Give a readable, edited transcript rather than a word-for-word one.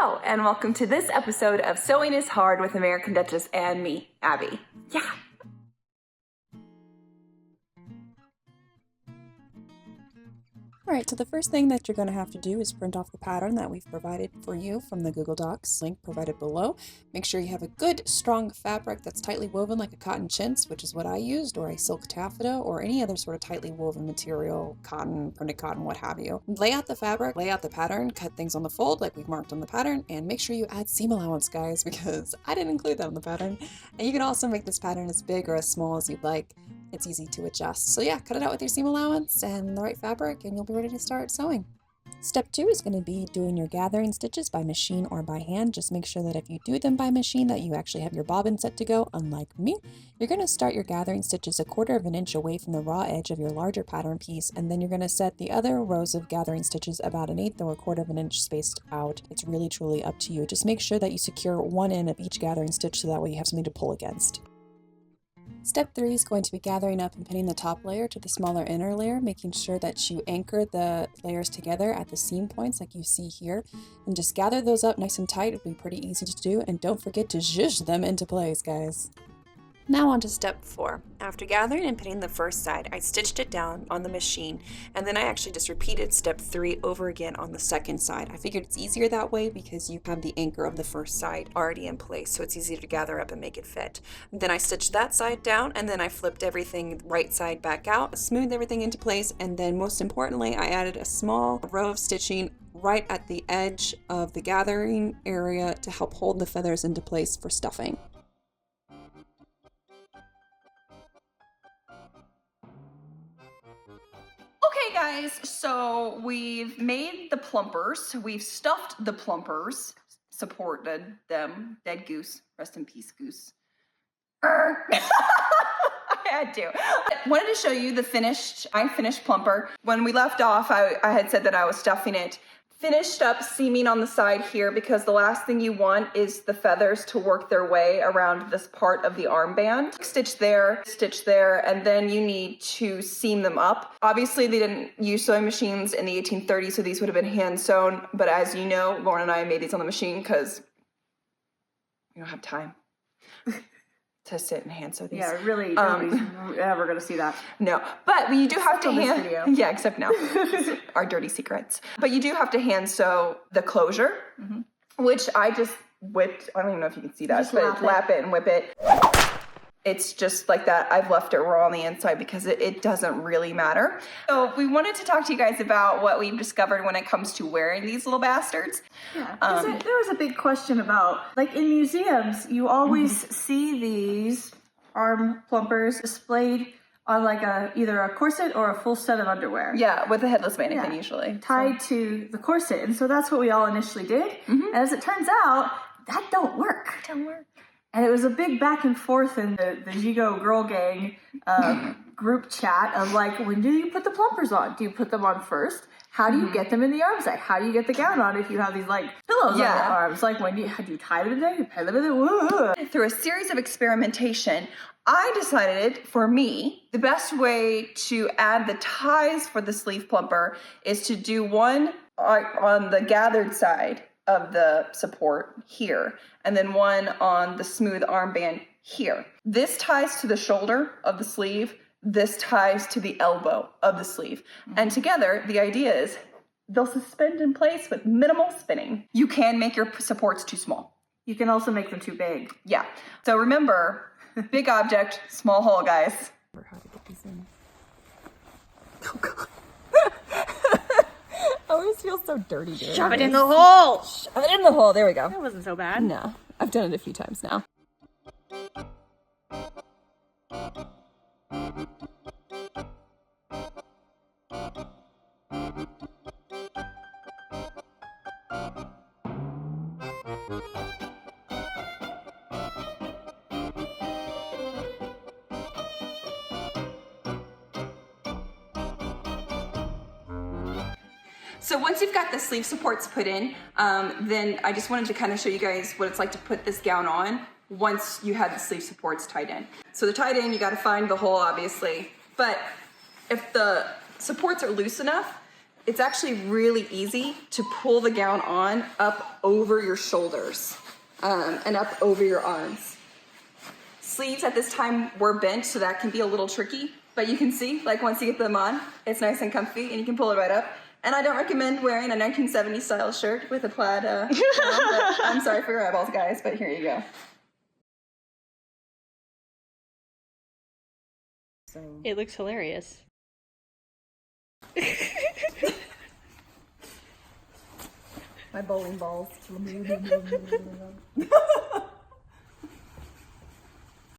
Hello, and welcome to this episode of Sewing is Hard with American Duchess and me, Abby. Yeah. Alright, so the first thing that you're going to have to do is print off the pattern that we've provided for you from the Google Docs link provided below. Make sure you have a good, strong fabric that's tightly woven like a cotton chintz, which is what I used, or a silk taffeta, or any other sort of tightly woven material, cotton, printed cotton, what have you. Lay out the fabric, lay out the pattern, cut things on the fold like we've marked on the pattern, and make sure you add seam allowance, guys, because I didn't include that on the pattern. And you can also make this pattern as big or as small as you'd like. It's easy to adjust. So yeah, cut it out with your seam allowance and the right fabric and you'll be ready to start sewing. Step 2 is going to be doing your gathering stitches by machine or by hand. Just make sure that if you do them by machine that you actually have your bobbin set to go, unlike me. You're going to start your gathering stitches 1/4 inch away from the raw edge of your larger pattern piece, and then you're going to set the other rows of gathering stitches about 1/8 or 1/4 inch spaced out. It's really truly up to you. Just make sure that you secure one end of each gathering stitch so that way you have something to pull against. Step 3 is going to be gathering up and pinning the top layer to the smaller inner layer, making sure that you anchor the layers together at the seam points like you see here. And just gather those up nice and tight. It'll be pretty easy to do, and don't forget to zhuzh them into place, guys. Now on to step 4. After gathering and pinning the first side, I stitched it down on the machine, and then I actually just repeated step 3 over again on the second side. I figured it's easier that way because you have the anchor of the first side already in place, so it's easier to gather up and make it fit. Then I stitched that side down, and then I flipped everything right side back out, smoothed everything into place, and then most importantly, I added a small row of stitching right at the edge of the gathering area to help hold the feathers into place for stuffing. Okay guys, so we've made the plumpers, we've stuffed the plumpers, supported them, dead goose, rest in peace goose. I had to. I wanted to show you the finished plumper. When we left off, I had said that I was stuffing it. Finished up seaming on the side here because the last thing you want is the feathers to work their way around this part of the armband. Stitch there, and then you need to seam them up. Obviously, they didn't use sewing machines in the 1830s, so these would have been hand sewn. But as you know, Lauren and I made these on the machine because we don't have time to sit and hand sew these. Yeah, really, nobody's ever going to see that. No, but you do have to hand. Video. Yeah, except now, our dirty secrets. But you do have to hand sew the closure, which I just whipped. I don't even know if you can see that, but lap it and whip it. It's just like that. I've left it raw on the inside because it doesn't really matter. So we wanted to talk to you guys about what we've discovered when it comes to wearing these little bastards. Yeah, there was a big question about, like in museums, you always see these arm plumpers displayed on like either a corset or a full set of underwear. Yeah, with a headless mannequin usually. Tied to the corset. And so that's what we all initially did. And as it turns out, that don't work. And it was a big back and forth in the Jigo Girl Gang group chat of like, when do you put the plumpers on? Do you put them on first? How do you get them in the arm sack? How do you get the gown on if you have these like pillows on your arms? Like when do you tie them in there? You tie them in there? Woo. Through a series of experimentation, I decided for me, the best way to add the ties for the sleeve plumper is to do one on the gathered side of the support here, and then one on the smooth armband here. This ties to the shoulder of the sleeve, this ties to the elbow of the sleeve. And together, the idea is they'll suspend in place with minimal spinning. You can make your supports too small. You can also make them too big. Yeah. So remember, big object, small hole, guys. How to get these in. Oh god. I always feel so dirty doing Shove this. it in the hole! Shove it in the hole. There we go. That wasn't so bad. No, I've done it a few times now. So once you've got the sleeve supports put in, then I just wanted to kind of show you guys what it's like to put this gown on once you have the sleeve supports tied in. So they're tied in, you got to find the hole obviously, but if the supports are loose enough, it's actually really easy to pull the gown on up over your shoulders and up over your arms. Sleeves at this time were bent, so that can be a little tricky, but you can see, like once you get them on, it's nice and comfy and you can pull it right up. And I don't recommend wearing a 1970s style shirt with a plaid gown, but I'm sorry for your eyeballs, guys, but here you go. So. It looks hilarious. My bowling balls.